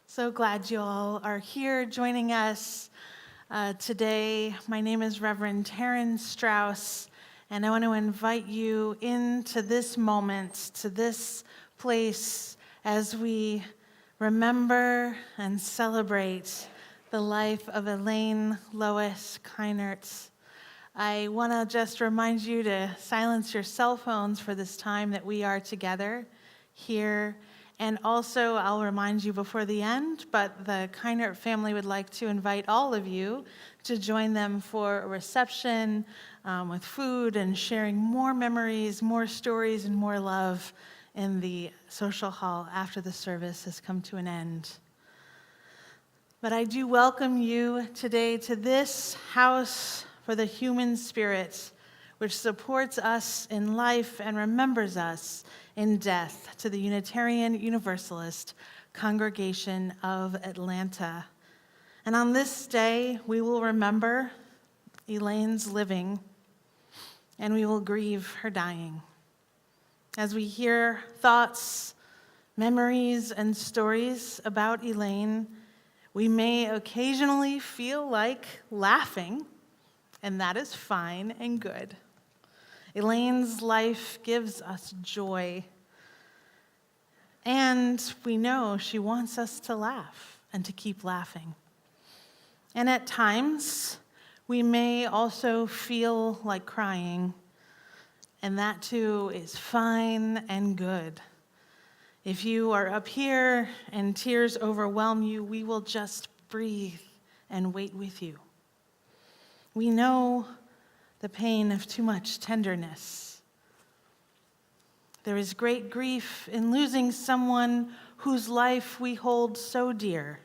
So glad you all are here joining us today. My name is Reverend Taryn Strauss, and I want to invite you into this moment, to this place, as we remember and celebrate the life of Elaine Lois Keinert. I want to just remind you to silence your cell phones for this time that we are together here. And also, I'll remind you before the end, but the Keinert family would like to invite all of you to join them for a reception with food and sharing more memories, more stories, and more love in the social hall after the service has come to an end. But I do welcome you today to this house for the human spirit, which supports us in life and remembers us in death, to the Unitarian Universalist congregation of Atlanta. And on this day, we will remember Elaine's living, and we will grieve her dying. As we hear thoughts, memories, and stories about Elaine, we may occasionally feel like laughing, and that is fine and good. Elaine's life gives us joy, and we know she wants us to laugh and to keep laughing. And at times, we may also feel like crying, and that too is fine and good. If you are up here and tears overwhelm you, we will just breathe and wait with you. We know the pain of too much tenderness. There is great grief in losing someone whose life we hold so dear.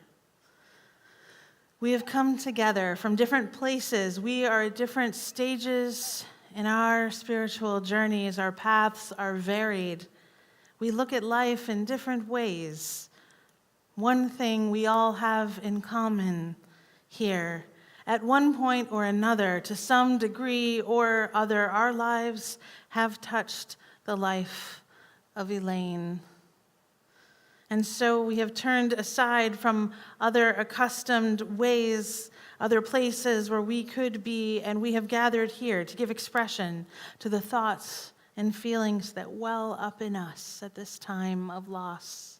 We have come together from different places. We are at different stages in our spiritual journeys. Our paths are varied. We look at life in different ways. One thing we all have in common here, at one point or another, to some degree or other, our lives have touched the life of Elaine. And so we have turned aside from other accustomed ways, other places where we could be, and we have gathered here to give expression to the thoughts and feelings that well up in us at this time of loss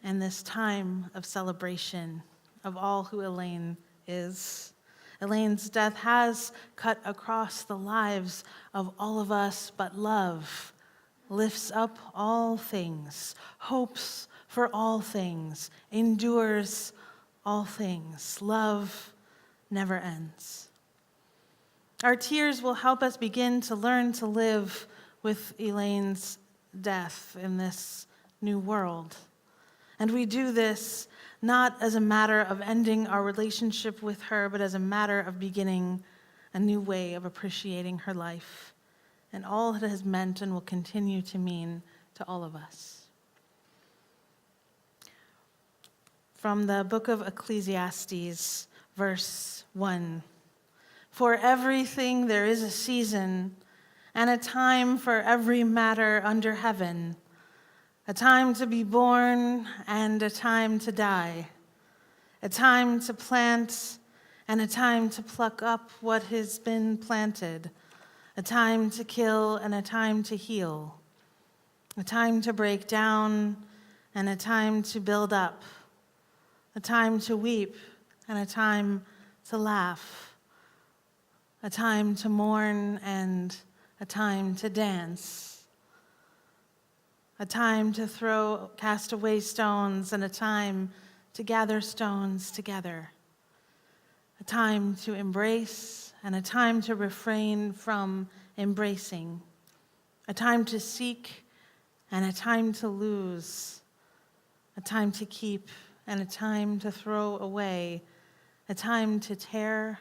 and this time of celebration of all who Elaine is. Elaine's death has cut across the lives of all of us, but love lifts up all things, hopes for all things, endures all things. Love never ends. Our tears will help us begin to learn to live with Elaine's death in this new world. And we do this not as a matter of ending our relationship with her, but as a matter of beginning a new way of appreciating her life and all it has meant and will continue to mean to all of us. From the book of Ecclesiastes, verse 1. For everything there is a season, and a time for every matter under heaven, a time to be born and a time to die, a time to plant and a time to pluck up what has been planted, a time to kill and a time to heal, a time to break down and a time to build up, a time to weep and a time to laugh, a time to mourn and a time to dance, a time to cast away stones and a time to gather stones together, a time to embrace and a time to refrain from embracing, a time to seek and a time to lose, a time to keep and a time to throw away, a time to tear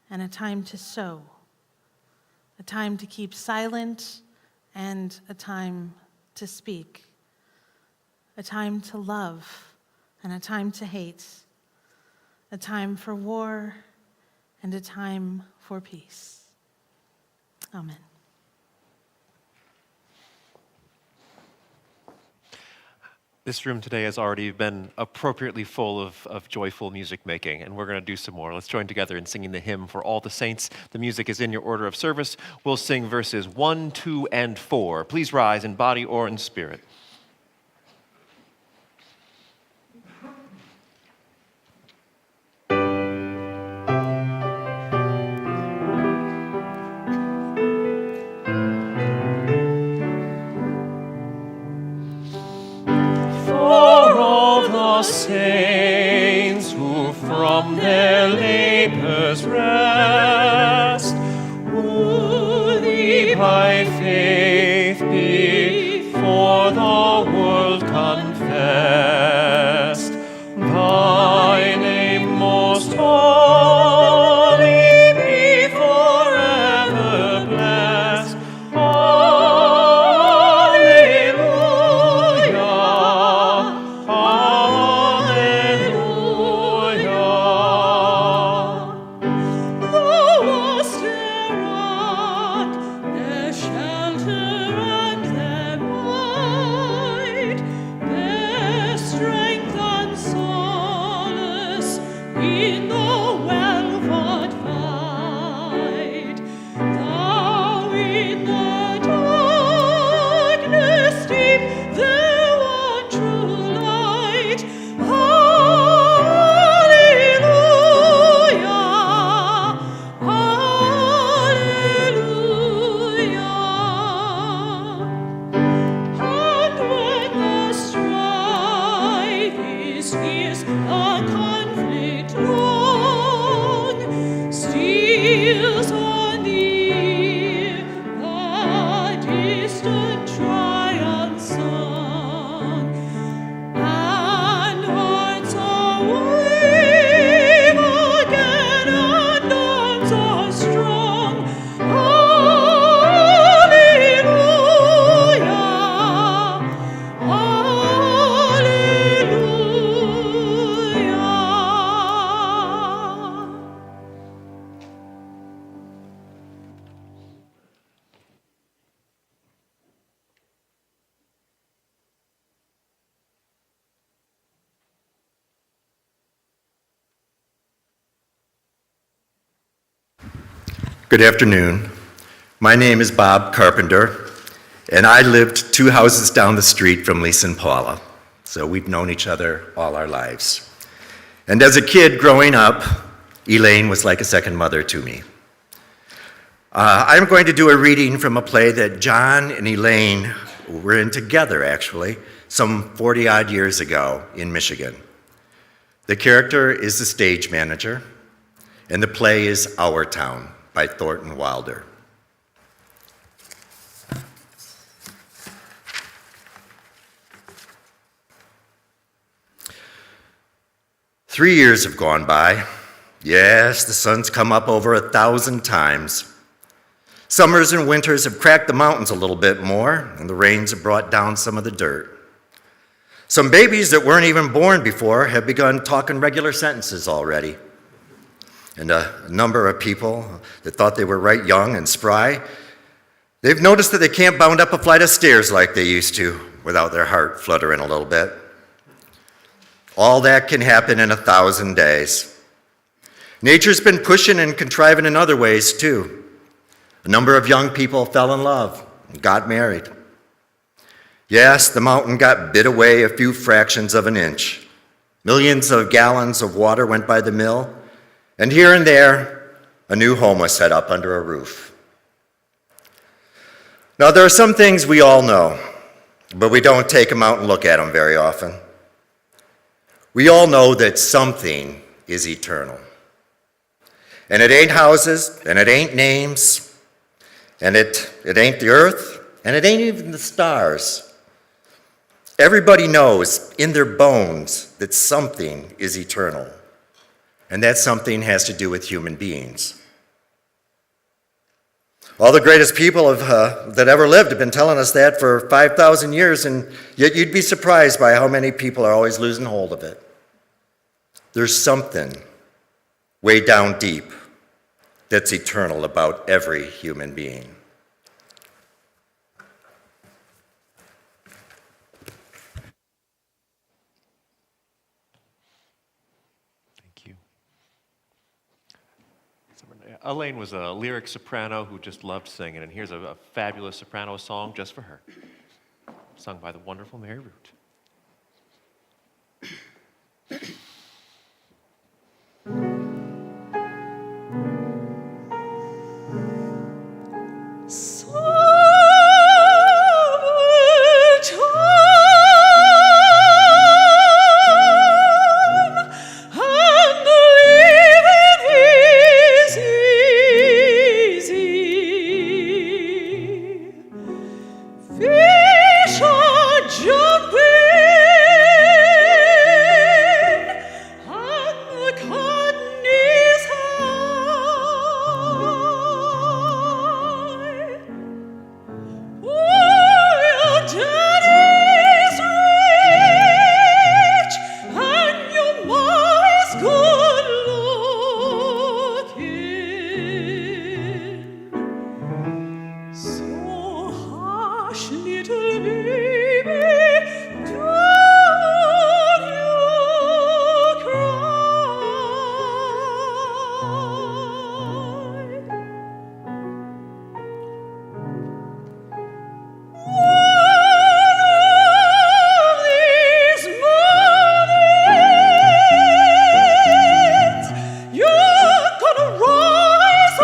and a time to sow, a time to keep silent and a time to speak, a time to love and a time to hate, a time for war and a time for peace. Amen. This room today has already been appropriately full of joyful music making, and we're going to do some more. Let's join together in singing the hymn for all the saints. The music is in your order of service. We'll sing verses 1, 2, and 4. Please rise in body or in spirit. Saints who from their labors rest, worthy by faith before the Good afternoon. My name is Bob Carpenter, and I lived 2 houses down the street from Lisa and Paula, so we've known each other all our lives. And as a kid growing up, Elaine was like a second mother to me. I'm going to do a reading from a play that John and Elaine were in together, actually, some 40-odd years ago in Michigan. The character is the stage manager, and the play is Our Town by Thornton Wilder. Three years have gone by. Yes, the sun's come up over 1,000 times. Summers and winters have cracked the mountains a little bit more, and the rains have brought down some of the dirt. Some babies that weren't even born before have begun talking regular sentences already. And a number of people that thought they were right young and spry, they've noticed that they can't bound up a flight of stairs like they used to without their heart fluttering a little bit. All that can happen in 1,000 days. Nature's been pushing and contriving in other ways too. A number of young people fell in love and got married. Yes, the mountain got bit away a few fractions of an inch. Millions of gallons of water went by the mill, and here and there, a new home was set up under a roof. Now, there are some things we all know, but we don't take them out and look at them very often. We all know that something is eternal. And it ain't houses, and it ain't names, and it ain't the earth, and it ain't even the stars. Everybody knows in their bones that something is eternal. And that something has to do with human beings. All the greatest people that ever lived have been telling us that for 5,000 years, and yet you'd be surprised by how many people are always losing hold of it. There's something way down deep that's eternal about every human being. Elaine was a lyric soprano who just loved singing, and here's a fabulous soprano song just for her, sung by the wonderful Mary Root. You're gonna rise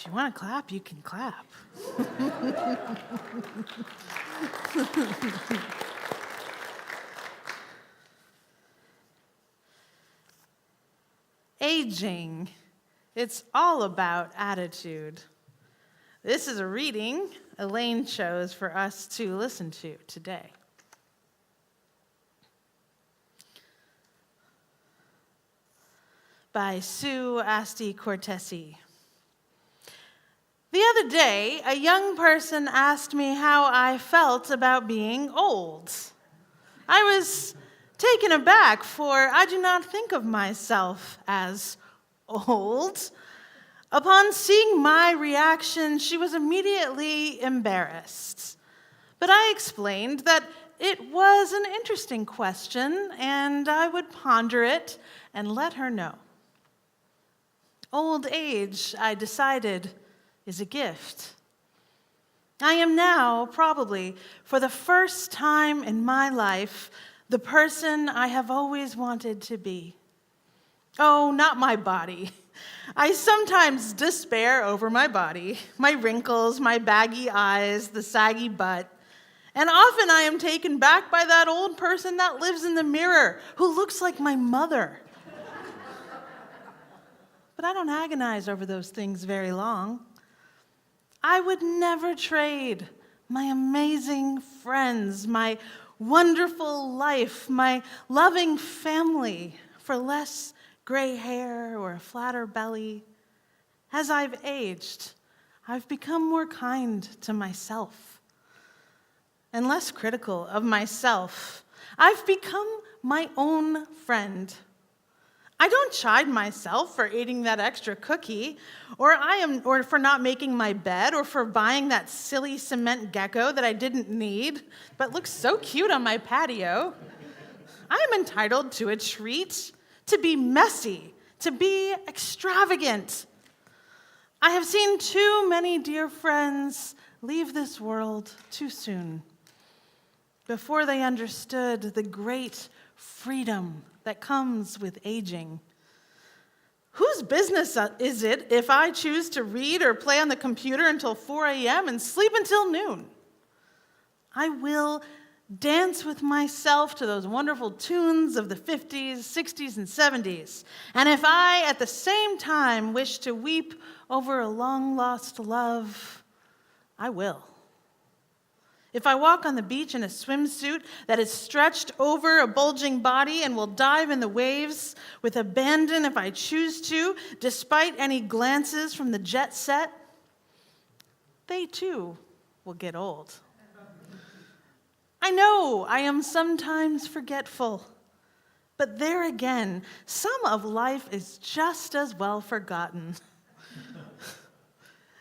If you want to clap, you can clap. Aging. It's all about attitude. This is a reading Elaine chose for us to listen to today. By Sue Asti Cortesi. The other day, a young person asked me how I felt about being old. I was taken aback, for I do not think of myself as old. Upon seeing my reaction, she was immediately embarrassed. But I explained that it was an interesting question, and I would ponder it and let her know. Old age, I decided, is a gift. I am now, probably, for the first time in my life, the person I have always wanted to be. Oh, not my body. I sometimes despair over my body, my wrinkles, my baggy eyes, the saggy butt. And often I am taken back by that old person that lives in the mirror, who looks like my mother. But I don't agonize over those things very long. I would never trade my amazing friends, my wonderful life, my loving family for less gray hair or a flatter belly. As I've aged, I've become more kind to myself and less critical of myself. I've become my own friend. I don't chide myself for eating that extra cookie, or for not making my bed, or for buying that silly cement gecko that I didn't need, but looks so cute on my patio. I am entitled to a treat, to be messy, to be extravagant. I have seen too many dear friends leave this world too soon, before they understood the great freedom that comes with aging. Whose business is it if I choose to read or play on the computer until 4 a.m. and sleep until noon? I will dance with myself to those wonderful tunes of the 50s, 60s, and 70s. And if I, at the same time, wish to weep over a long-lost love, I will. If I walk on the beach in a swimsuit that is stretched over a bulging body and will dive in the waves with abandon if I choose to, despite any glances from the jet set, they too will get old. I know I am sometimes forgetful, but there again, some of life is just as well forgotten.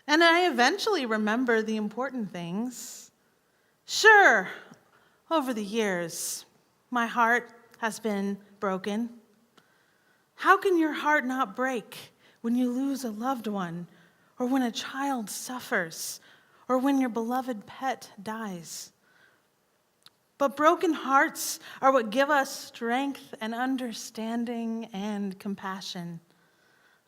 And I eventually remember the important things. Sure, over the years, my heart has been broken. How can your heart not break when you lose a loved one, or when a child suffers, or when your beloved pet dies? But broken hearts are what give us strength and understanding and compassion.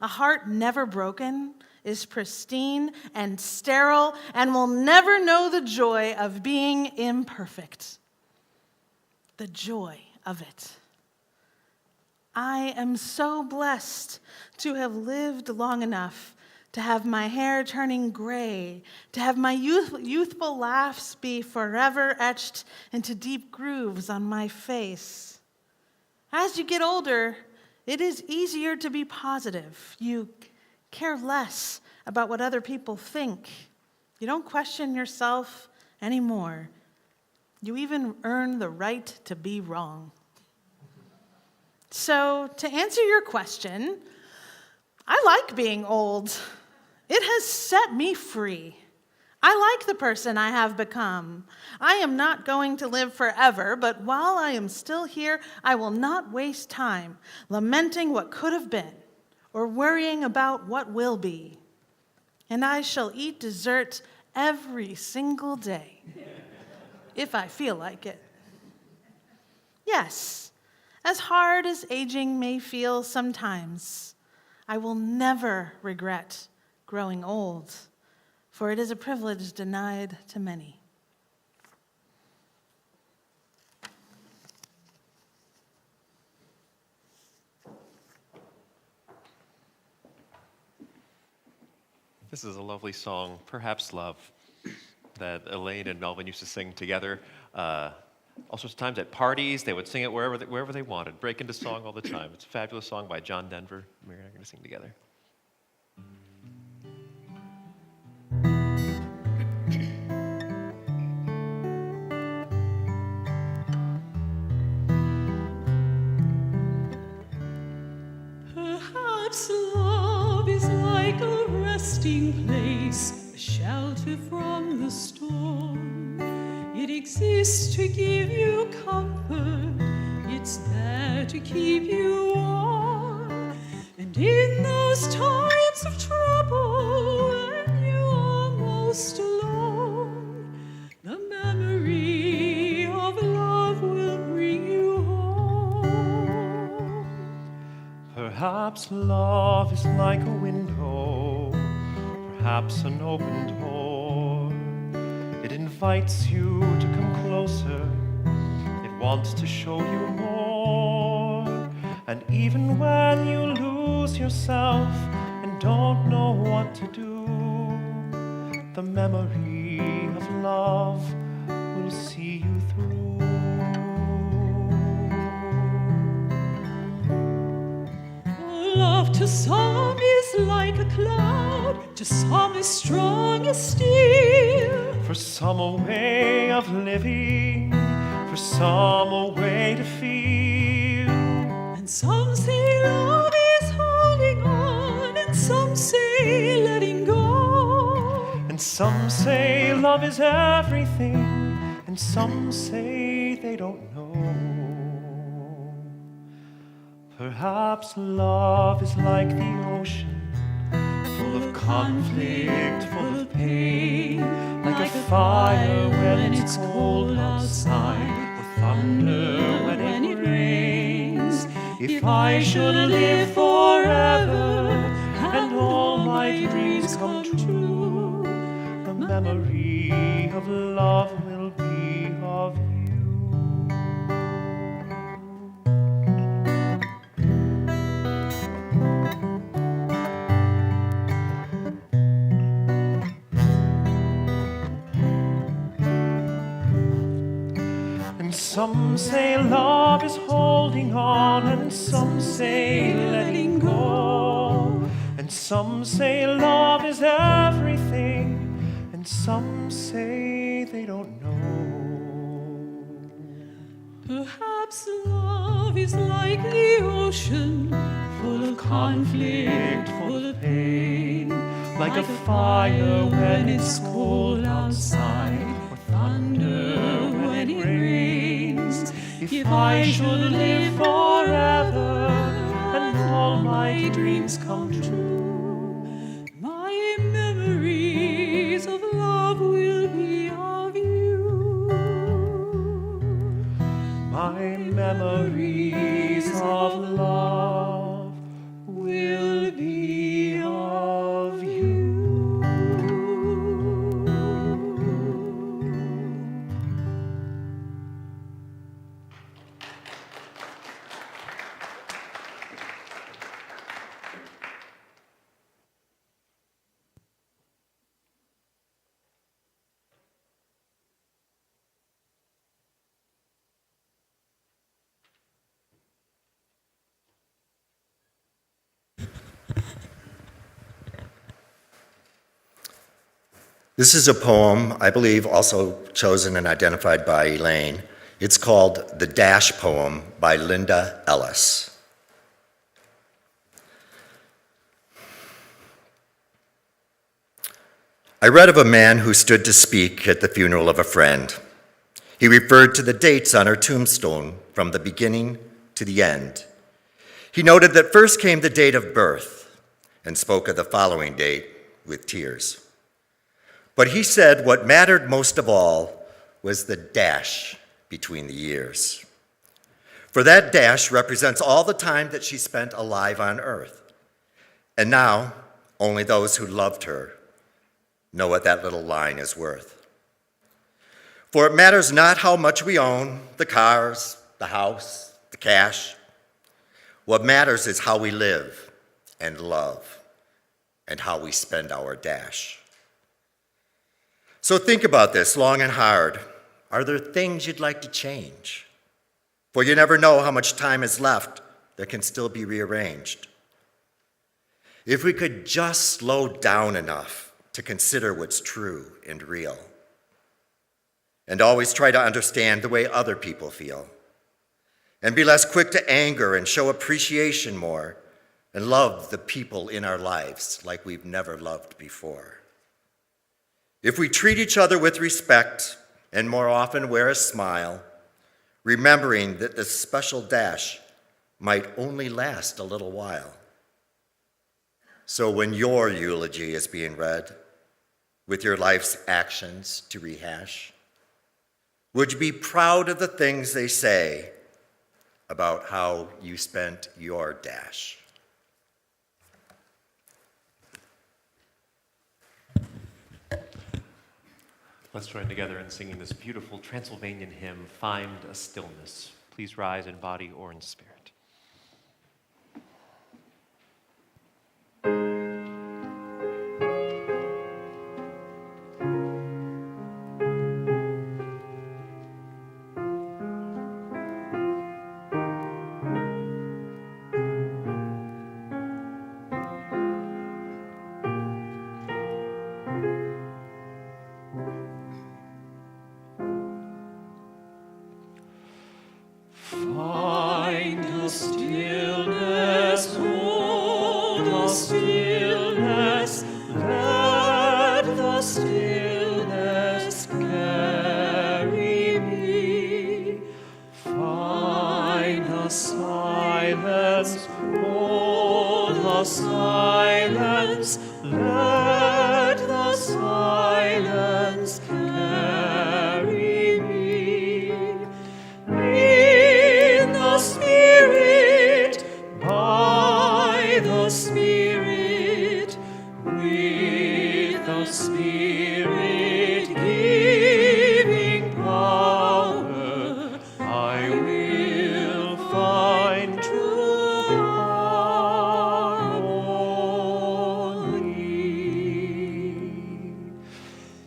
A heart never broken is pristine and sterile and will never know the joy of being imperfect. The joy of it. I am so blessed to have lived long enough to have my hair turning gray, to have my youthful laughs be forever etched into deep grooves on my face. As you get older, it is easier to be positive. You care less about what other people think. You don't question yourself anymore. You even earn the right to be wrong. So, to answer your question, I like being old. It has set me free. I like the person I have become. I am not going to live forever, but while I am still here, I will not waste time lamenting what could have been or worrying about what will be. And I shall eat dessert every single day, if I feel like it. Yes, as hard as aging may feel sometimes, I will never regret growing old, for it is a privilege denied to many. This is a lovely song, Perhaps Love, that Elaine and Melvin used to sing together. All sorts of times at parties, they would sing it wherever they wanted, break into song all the time. It's a fabulous song by John Denver. We're going to sing together. Perhaps love is like a resting place, a shelter from the storm. It exists to give you comfort, it's there to keep you warm. And in those times of trouble, when you are most alone, the memory of love will bring you home. Perhaps love is like a window, perhaps an open door. It invites you to come closer, it wants to show you more. And even when you lose yourself and don't know what to do, the memory of love will see you through. Love to some is like a cloud, to some is strong as steel. For some a way of living, for some a way to feel. And some say love is holding on, and some say letting go. And some say love is everything, and some say they don't know. Perhaps love is like the ocean, full of conflict, full of pain, like a fire when it's cold outside, or thunder when it rains. If I should live forever and all my dreams come true, the memory of love will be of you. Some say love is holding on, and some say letting go. And some say love is everything, and some say they don't know. Perhaps love is like the ocean, full of conflict, full of pain, like a fire when it's cold outside, or thunder when it rains. If I should live forever and all my dreams come true, my memories of love will be of you. my memories of love will be of you. This is a poem, I believe, also chosen and identified by Elaine. It's called The Dash Poem by Linda Ellis. I read of a man who stood to speak at the funeral of a friend. He referred to the dates on her tombstone from the beginning to the end. He noted that first came the date of birth and spoke of the following date with tears. But he said what mattered most of all was the dash between the years. For that dash represents all the time that she spent alive on earth. And now, Only those who loved her know what that little line is worth. For it matters not how much we own, the cars, the house, the cash. What matters is how we live and love and how we spend our dash. So think about this long and hard. Are there things you'd like to change? For you never know how much time is left that can still be rearranged. If we could just slow down enough to consider what's true and real, and always try to understand the way other people feel, and be less quick to anger and show appreciation more, and love the people in our lives like we've never loved before. If we treat each other with respect and more often wear a smile, remembering that this special dash might only last a little while. So when your eulogy is being read, with your life's actions to rehash, would you be proud of the things they say about how you spent your dash? Let's join together in singing this beautiful Transylvanian hymn, Find a Stillness. Please rise in body or in spirit. Find a stillness, hold a stillness, let the stillness carry me. Find a silence, hold a silence, let the silence carry me. In the Spirit, by the Spirit, with the Spirit giving power, I will find true harmony.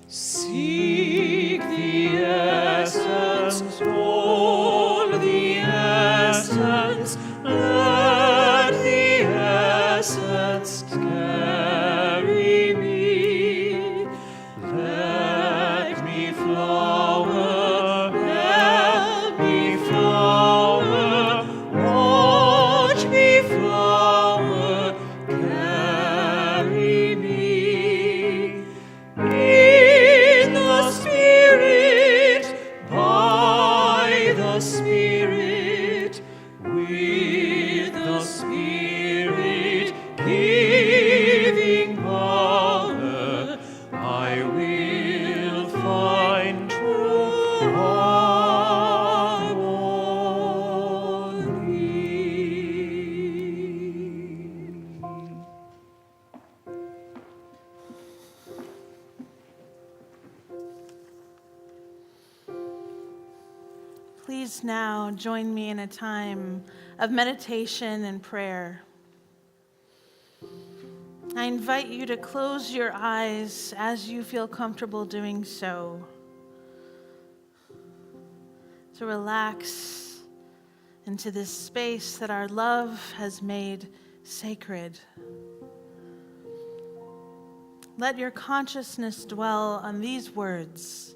Seek the essence, hold the essence, let the essence carry me. Let me flower, watch me flower, carry me. In the Spirit, by the Spirit, with the Spirit giving power, I will find true harmony. Please now join me in a time of meditation and prayer. I invite you to close your eyes as you feel comfortable doing so, to relax into this space that our love has made sacred. Let your consciousness dwell on these words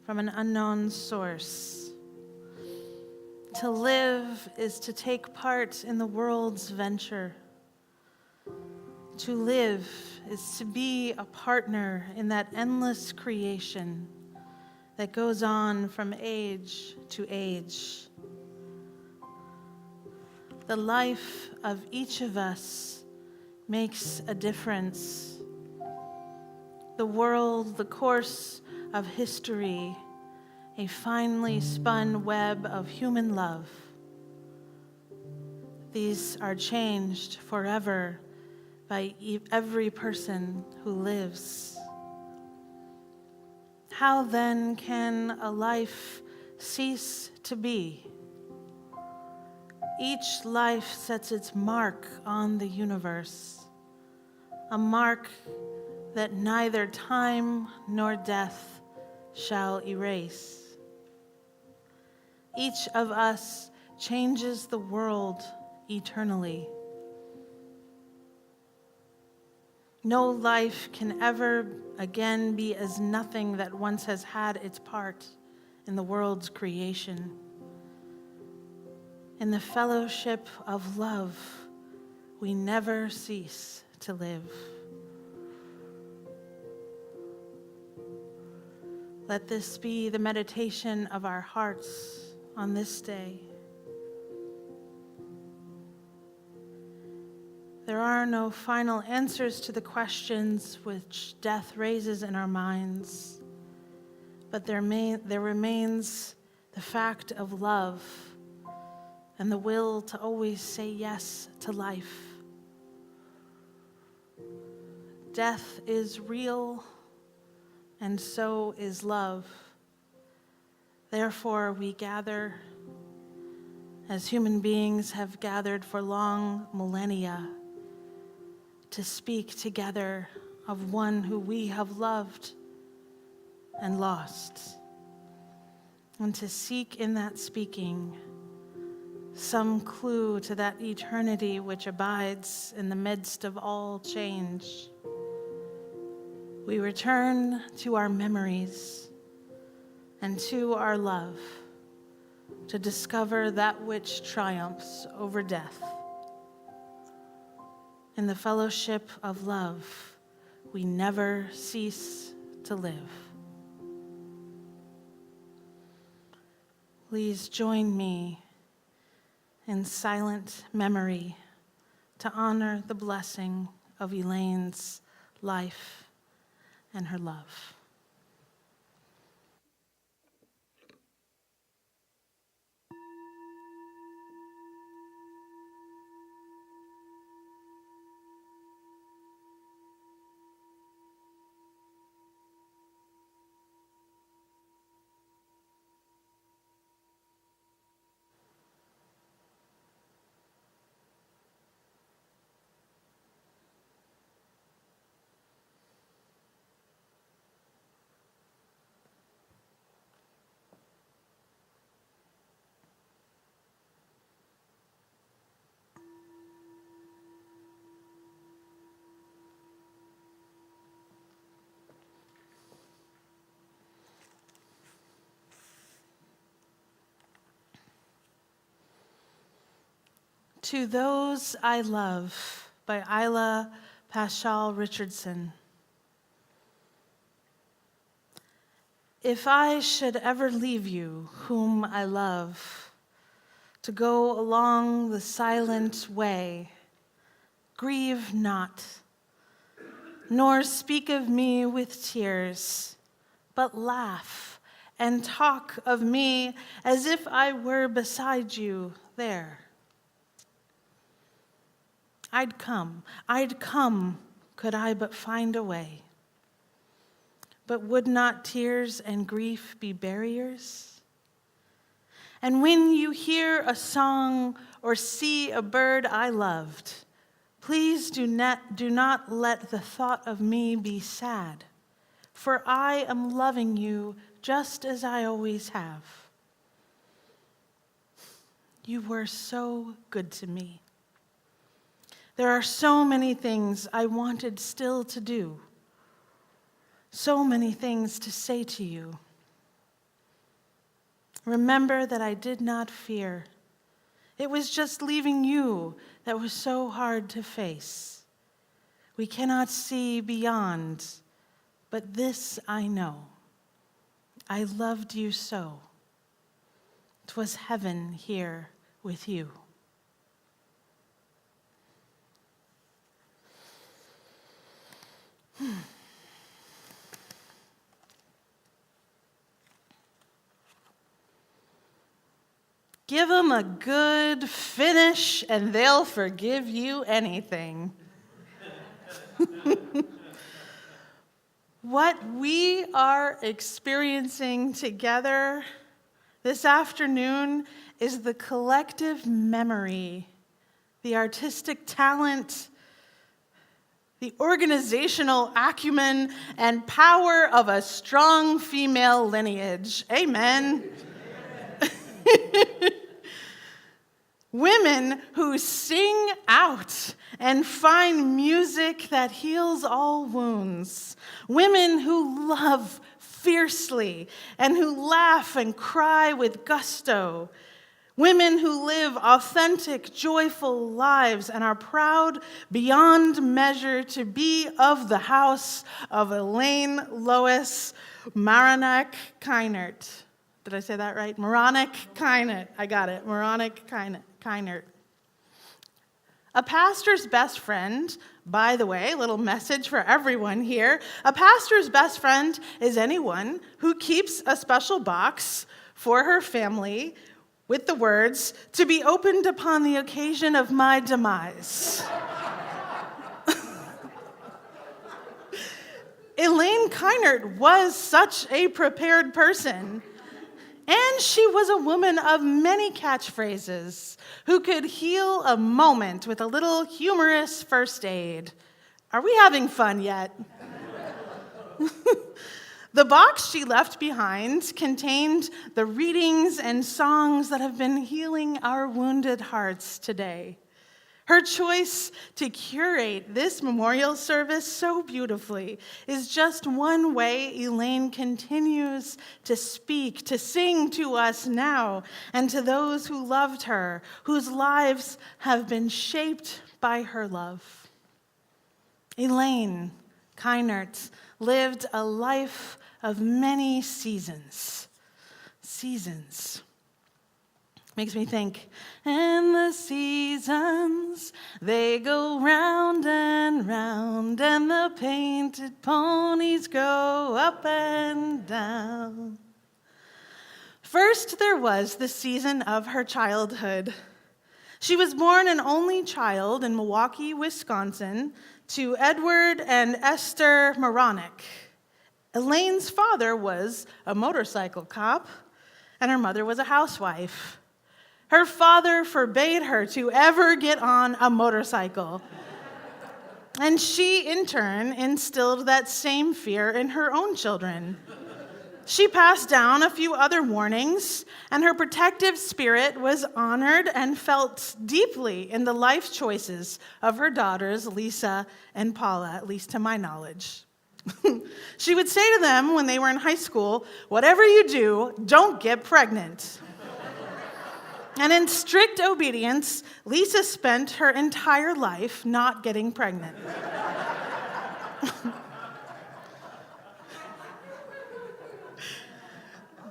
from an unknown source. To live is to take part in the world's venture. To live is to be a partner in that endless creation that goes on from age to age. The life of each of us makes a difference. The world, the course of history, a finely spun web of human love. These are changed forever by every person who lives. How then can a life cease to be? Each life sets its mark on the universe, a mark that neither time nor death shall erase. Each of us changes the world eternally. No life can ever again be as nothing that once has had its part in the world's creation. In the fellowship of love, we never cease to live. Let this be the meditation of our hearts on this day. There are no final answers to the questions which death raises in our minds, but there remains the fact of love and the will to always say yes to life. Death is real, and so is love. Therefore, we gather as human beings have gathered for long millennia to speak together of one who we have loved and lost, and to seek in that speaking some clue to that eternity which abides in the midst of all change. We return to our memories and to our love to discover that which triumphs over death. In the fellowship of love, we never cease to live. Please join me in silent memory to honor the blessing of Elaine's life and her love. To Those I Love by Isla Paschal Richardson. If I should ever leave you, whom I love, to go along the silent way, grieve not, nor speak of me with tears, but laugh and talk of me as if I were beside you there. I'd come, could I but find a way. But would not tears and grief be barriers? And when you hear a song or see a bird I loved, please do not let the thought of me be sad, for I am loving you just as I always have. You were so good to me. There are so many things I wanted still to do, so many things to say to you. Remember that I did not fear. It was just leaving you that was so hard to face. We cannot see beyond, but this I know. I loved you so. 'Twas heaven here with you. Give them a good finish and they'll forgive you anything. What we are experiencing together this afternoon is the collective memory, the artistic talent, the organizational acumen, and power of a strong female lineage. Amen. Women who sing out and find music that heals all wounds. Women who love fiercely and who laugh and cry with gusto. Women who live authentic, joyful lives and are proud beyond measure to be of the house of Elaine, Lois, Maranek, Keinert. Did I say that right? Maranek, Keinert. I got it. Maranek, Keinert. A pastor's best friend, by the way, little message for everyone here. A pastor's best friend is anyone who keeps a special box for her family with the words, "To be opened upon the occasion of my demise." Elaine Keinert was such a prepared person. And she was a woman of many catchphrases who could heal a moment with a little humorous first aid. Are we having fun yet? The box she left behind contained the readings and songs that have been healing our wounded hearts today. Her choice to curate this memorial service so beautifully is just one way Elaine continues to speak, to sing to us now, and to those who loved her, whose lives have been shaped by her love. Elaine Keinert lived a life of many seasons. Makes me think, and the seasons, they go round and round, and the painted ponies go up and down. First, there was the season of her childhood. She was born an only child in Milwaukee, Wisconsin, to Edward and Esther Maranek. Elaine's father was a motorcycle cop, and her mother was a housewife. Her father forbade her to ever get on a motorcycle. And she, in turn, instilled that same fear in her own children. She passed down a few other warnings, and her protective spirit was honored and felt deeply in the life choices of her daughters, Lisa and Paula, at least to my knowledge. She would say to them when they were in high school, "Whatever you do, don't get pregnant." And in strict obedience, Lisa spent her entire life not getting pregnant.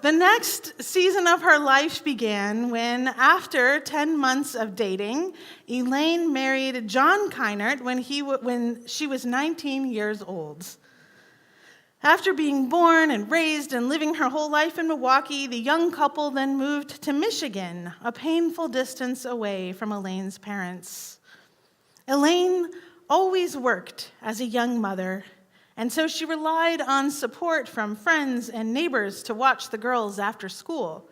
The next season of her life began when, after 10 months of dating, Elaine married John Keinert when she was 19 years old. After being born and raised and living her whole life in Milwaukee, the young couple then moved to Michigan, a painful distance away from Elaine's parents. Elaine always worked as a young mother, and so she relied on support from friends and neighbors to watch the girls after school.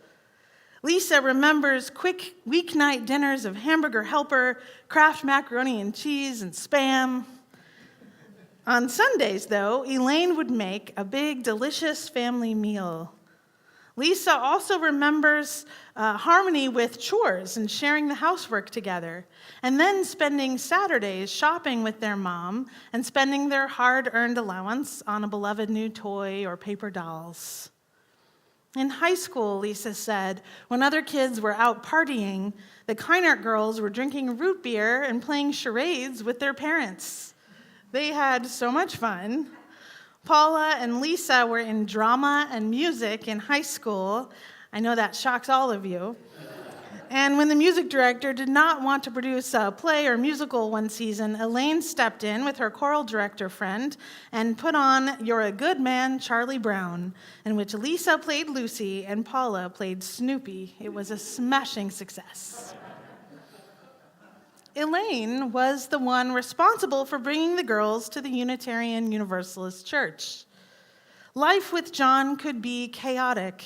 Lisa remembers quick weeknight dinners of Hamburger Helper, Kraft macaroni and cheese, and Spam. On Sundays, though, Elaine would make a big, delicious family meal. Lisa also remembers harmony with chores and sharing the housework together, and then spending Saturdays shopping with their mom and spending their hard-earned allowance on a beloved new toy or paper dolls. In high school, Lisa said, when other kids were out partying, the Keinert girls were drinking root beer and playing charades with their parents. They had so much fun. Paula and Lisa were in drama and music in high school. I know that shocks all of you. And when the music director did not want to produce a play or musical one season, Elaine stepped in with her choral director friend and put on You're a Good Man, Charlie Brown, in which Lisa played Lucy and Paula played Snoopy. It was a smashing success. Elaine was the one responsible for bringing the girls to the Unitarian Universalist church. Life with John could be chaotic,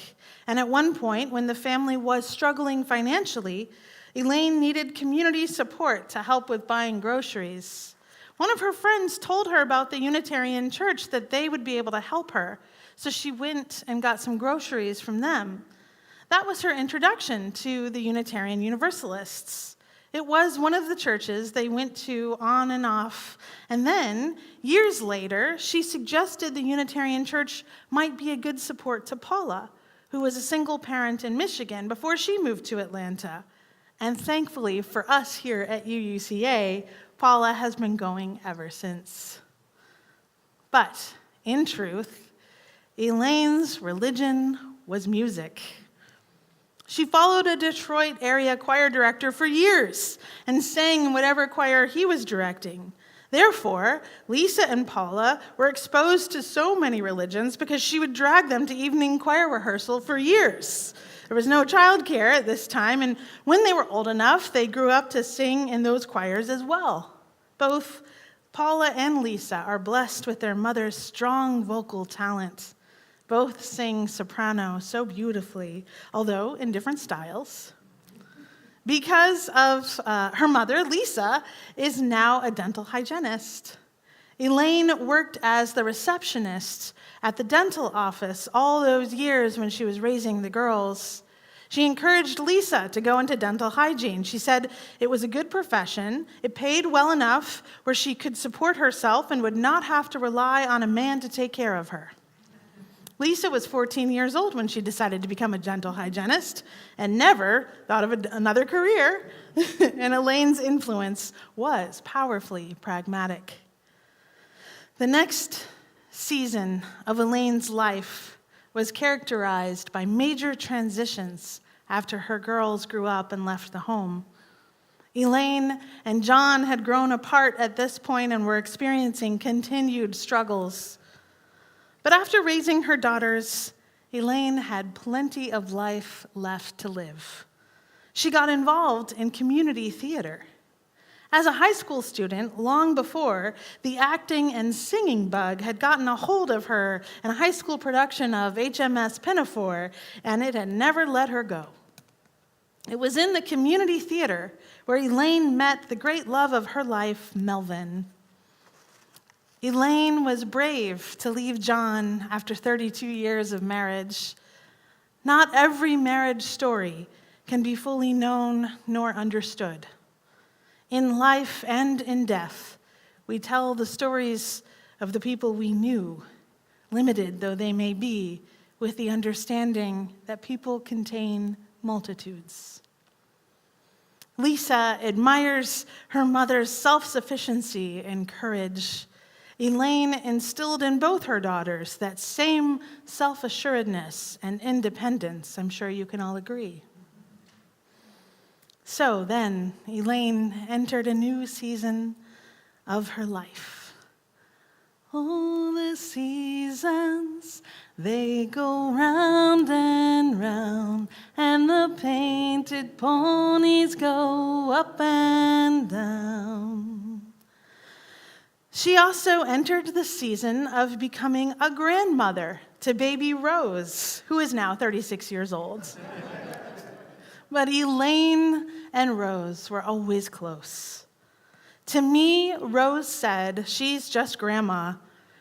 and at one point, when the family was struggling financially, Elaine needed community support to help with buying groceries. One of her friends told her about the Unitarian church, that they would be able to help her, so she went and got some groceries from them. That was her introduction to the Unitarian Universalists. It was one of the churches they went to on and off, and then, years later, she suggested the Unitarian church might be a good support to Paula, who was a single parent in Michigan before she moved to Atlanta. And thankfully for us here at UUCA, Paula has been going ever since. But, in truth, Elaine's religion was music. She followed a Detroit area choir director for years and sang in whatever choir he was directing. Therefore, Lisa and Paula were exposed to so many religions because she would drag them to evening choir rehearsal for years. There was no childcare at this time, and when they were old enough, they grew up to sing in those choirs as well. Both Paula and Lisa are blessed with their mother's strong vocal talent. Both sing soprano so beautifully, although in different styles. Because of her mother, Lisa is now a dental hygienist. Elaine worked as the receptionist at the dental office all those years when she was raising the girls. She encouraged Lisa to go into dental hygiene. She said it was a good profession, it paid well enough where she could support herself and would not have to rely on a man to take care of her. Lisa was 14 years old when she decided to become a dental hygienist and never thought of another career. And Elaine's influence was powerfully pragmatic. The next season of Elaine's life was characterized by major transitions after her girls grew up and left the home. Elaine and John had grown apart at this point and were experiencing continued struggles. But after raising her daughters, Elaine had plenty of life left to live. She got involved in community theater. As a high school student, long before, the acting and singing bug had gotten a hold of her in a high school production of HMS Pinafore, and it had never let her go. It was in the community theater where Elaine met the great love of her life, Melvin. Elaine was brave to leave John after 32 years of marriage. Not every marriage story can be fully known nor understood. In life and in death, we tell the stories of the people we knew, limited though they may be, with the understanding that people contain multitudes. Lisa admires her mother's self-sufficiency and courage. Elaine instilled in both her daughters that same self-assuredness and independence. I'm sure you can all agree. So then, Elaine entered a new season of her life. All the seasons, they go round and round, and the painted ponies go up and down. She also entered the season of becoming a grandmother to baby Rose, who is now 36 years old. But Elaine and Rose were always close. To me, Rose said, she's just grandma.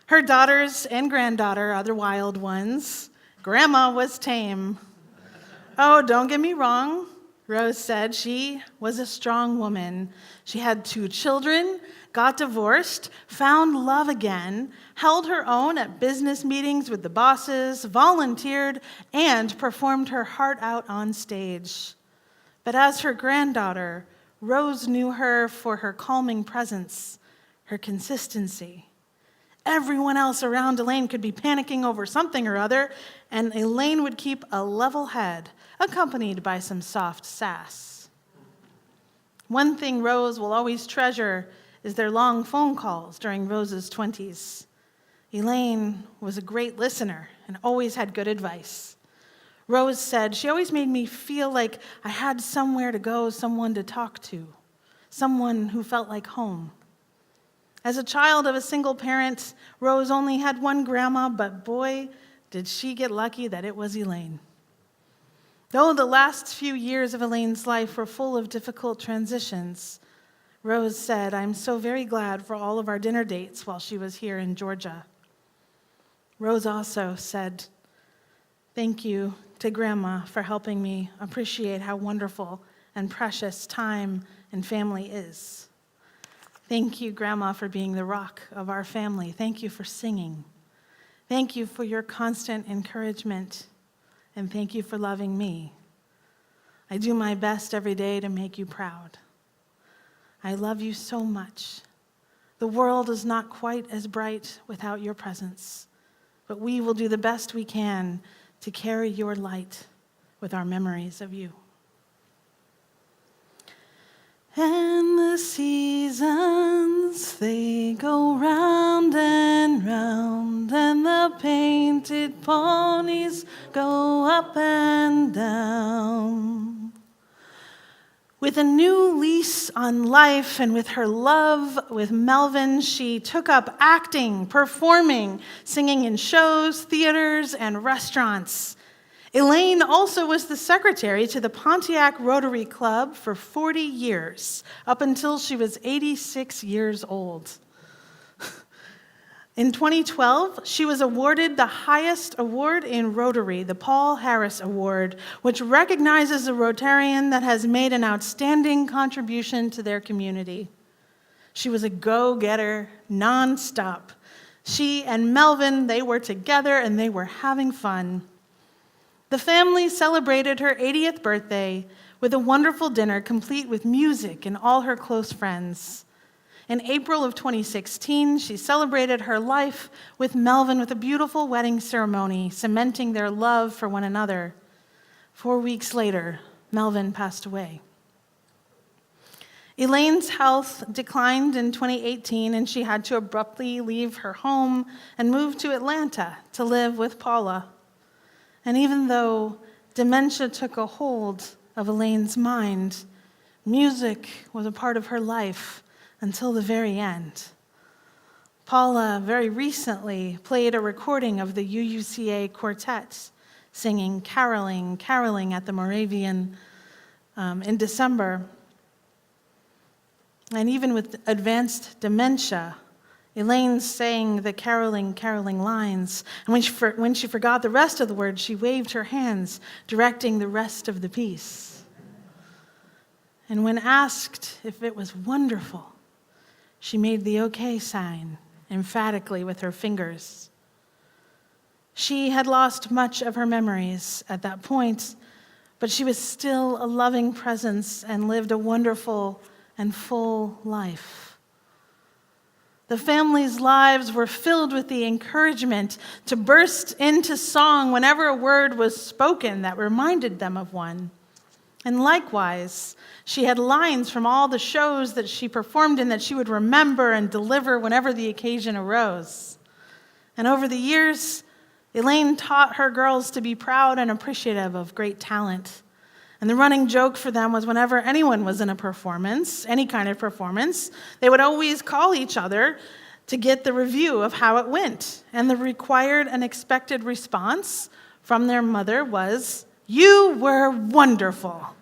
Her daughters and granddaughter are the wild ones. Grandma was tame. Oh, don't get me wrong. Rose said she was a strong woman. She had 2 children, got divorced, found love again, held her own at business meetings with the bosses, volunteered, and performed her heart out on stage. But as her granddaughter, Rose knew her for her calming presence, her consistency. Everyone else around Elaine could be panicking over something or other, and Elaine would keep a level head, accompanied by some soft sass. One thing Rose will always treasure is their long phone calls during Rose's 20s. Elaine was a great listener and always had good advice. Rose said she always made me feel like I had somewhere to go, someone to talk to, someone who felt like home. As a child of a single parent, Rose only had one grandma, but boy, did she get lucky that it was Elaine. Though the last few years of Elaine's life were full of difficult transitions, Rose said, "I'm so very glad for all of our dinner dates while she was here in Georgia." Rose also said, "Thank you to Grandma for helping me appreciate how wonderful and precious time and family is. Thank you, Grandma, for being the rock of our family. Thank you for singing. Thank you for your constant encouragement, and thank you for loving me. I do my best every day to make you proud. I love you so much. The world is not quite as bright without your presence, but we will do the best we can to carry your light with our memories of you." And the seasons, they go round and round, and the painted ponies go up and down. With a new lease on life and with her love with Melvin, she took up acting, performing, singing in shows, theaters, and restaurants. Elaine also was the secretary to the Pontiac Rotary Club for 40 years, up until she was 86 years old. In 2012, she was awarded the highest award in Rotary, the Paul Harris Award, which recognizes a Rotarian that has made an outstanding contribution to their community. She was a go-getter, nonstop. She and Melvin, they were together and they were having fun. The family celebrated her 80th birthday with a wonderful dinner complete with music and all her close friends. In April of 2016, she celebrated her life with Melvin with a beautiful wedding ceremony, cementing their love for one another. 4 weeks later, Melvin passed away. Elaine's health declined in 2018, and she had to abruptly leave her home and move to Atlanta to live with Paula. And even though dementia took a hold of Elaine's mind, music was a part of her life until the very end. Paula very recently played a recording of the UUCA quartet singing Caroling, Caroling at the Moravian in December. And even with advanced dementia, Elaine sang the caroling, caroling lines, and when she forgot the rest of the words, she waved her hands, directing the rest of the piece. And when asked if it was wonderful, she made the okay sign emphatically with her fingers. She had lost much of her memories at that point, but she was still a loving presence and lived a wonderful and full life. The family's lives were filled with the encouragement to burst into song whenever a word was spoken that reminded them of one. And likewise, she had lines from all the shows that she performed in that she would remember and deliver whenever the occasion arose. And over the years, Elaine taught her girls to be proud and appreciative of great talent. And the running joke for them was whenever anyone was in a performance, any kind of performance, they would always call each other to get the review of how it went. And the required and expected response from their mother was, "You were wonderful."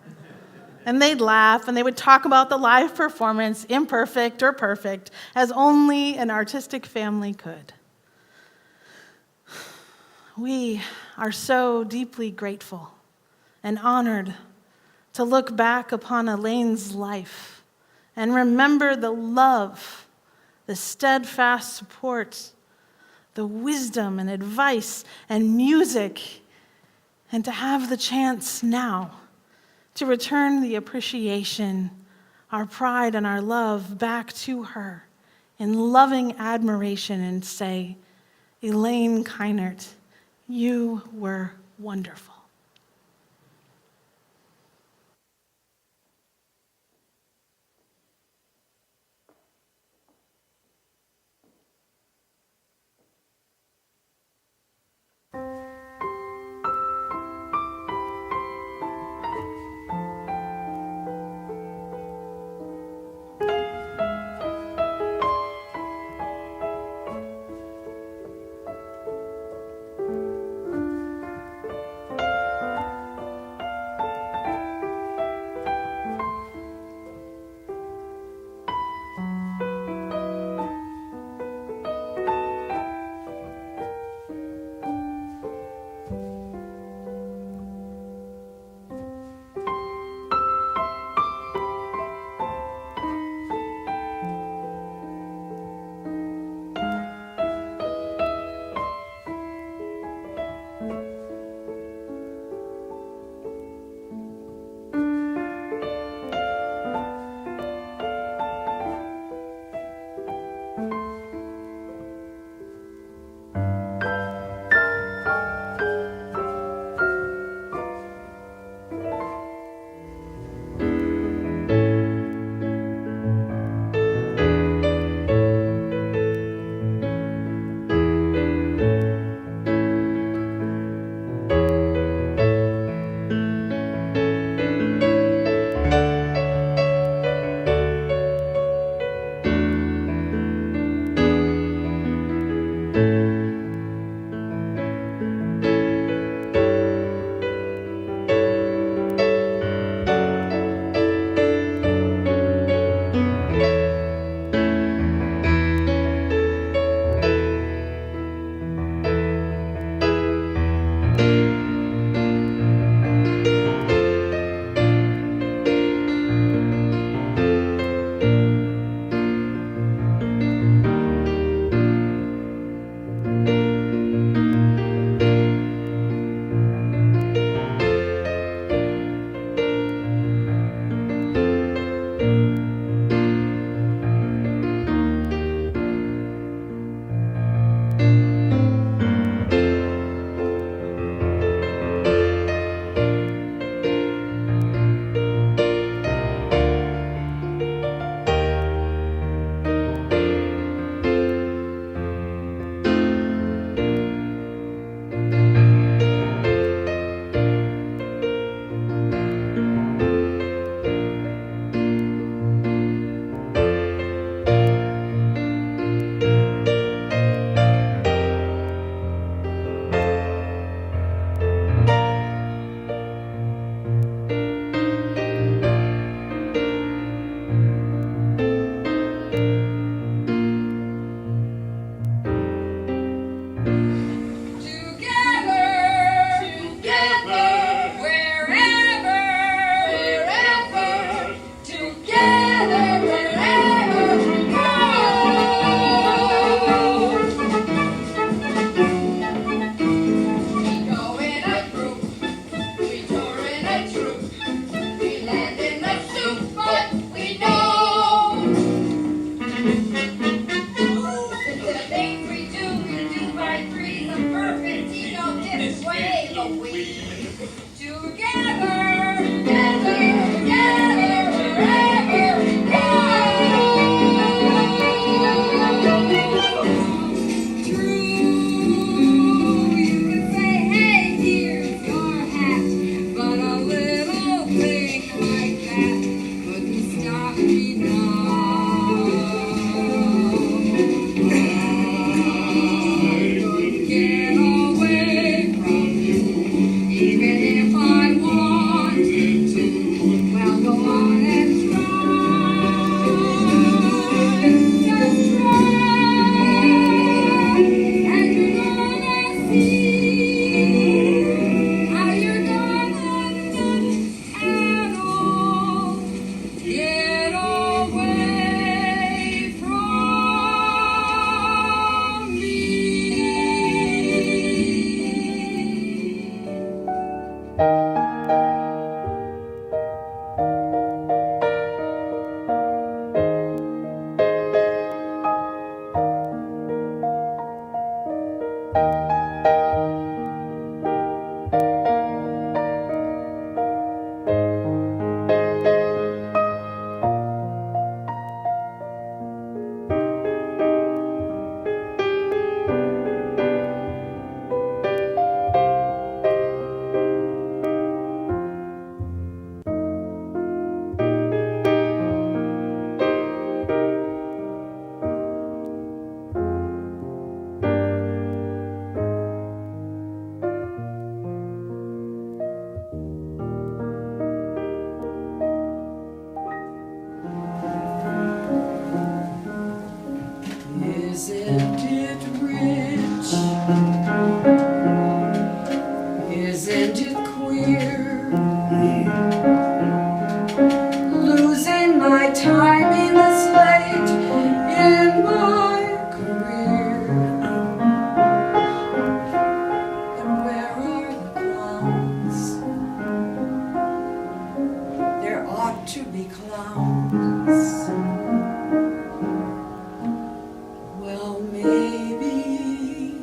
And they'd laugh and they would talk about the live performance, imperfect or perfect, as only an artistic family could. We are so deeply grateful and honored to look back upon Elaine's life and remember the love, the steadfast support, the wisdom and advice and music, and to have the chance now to return the appreciation, our pride and our love back to her in loving admiration and say, "Elaine Keinert, you were wonderful." Isn't it rich? Isn't it queer? Losing my time in this late in my career. And where are the clowns? There ought to be clowns. Well, maybe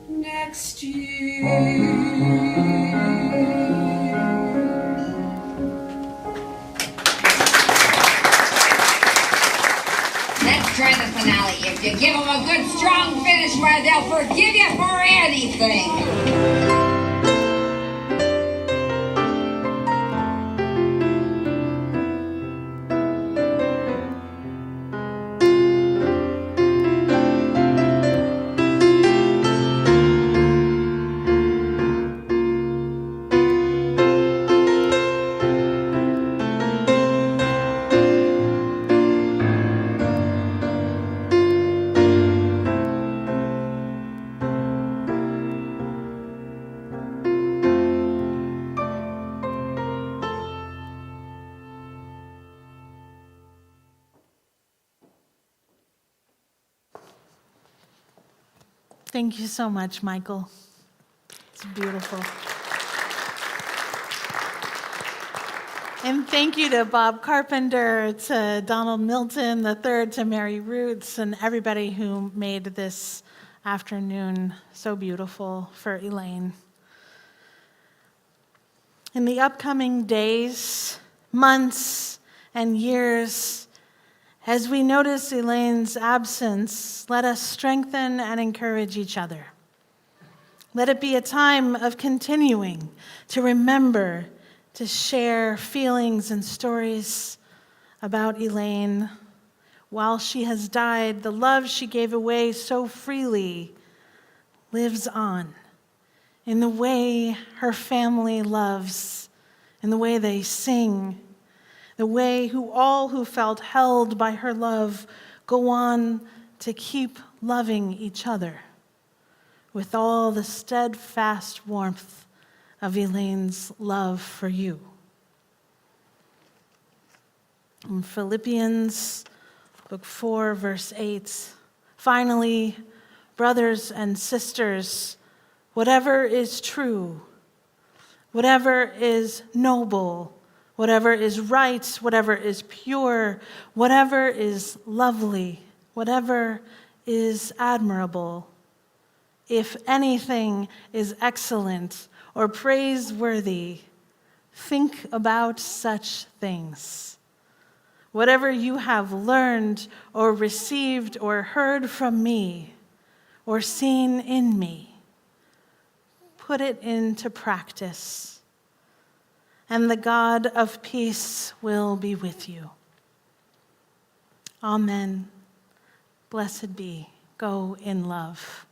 next year. Let's try the finale. If you give them a good, strong finish, why, they'll forgive you for anything. Thank you so much, Michael. It's beautiful. And thank you to Bob Carpenter, to Donald Milton III, to Mary Roots, and everybody who made this afternoon so beautiful for Elaine. In the upcoming days, months, and years, as we notice Elaine's absence, let us strengthen and encourage each other. Let it be a time of continuing to remember, to share feelings and stories about Elaine. While she has died, the love she gave away so freely lives on in the way her family loves, in the way they sing, the way all who felt held by her love go on to keep loving each other with all the steadfast warmth of Elaine's love for you. In Philippians book 4, verse 8, finally, brothers and sisters, whatever is true, whatever is noble, whatever is right, whatever is pure, whatever is lovely, whatever is admirable, if anything is excellent or praiseworthy, think about such things. Whatever you have learned or received or heard from me or seen in me, put it into practice, and the God of peace will be with you. Amen. Blessed be. Go in love.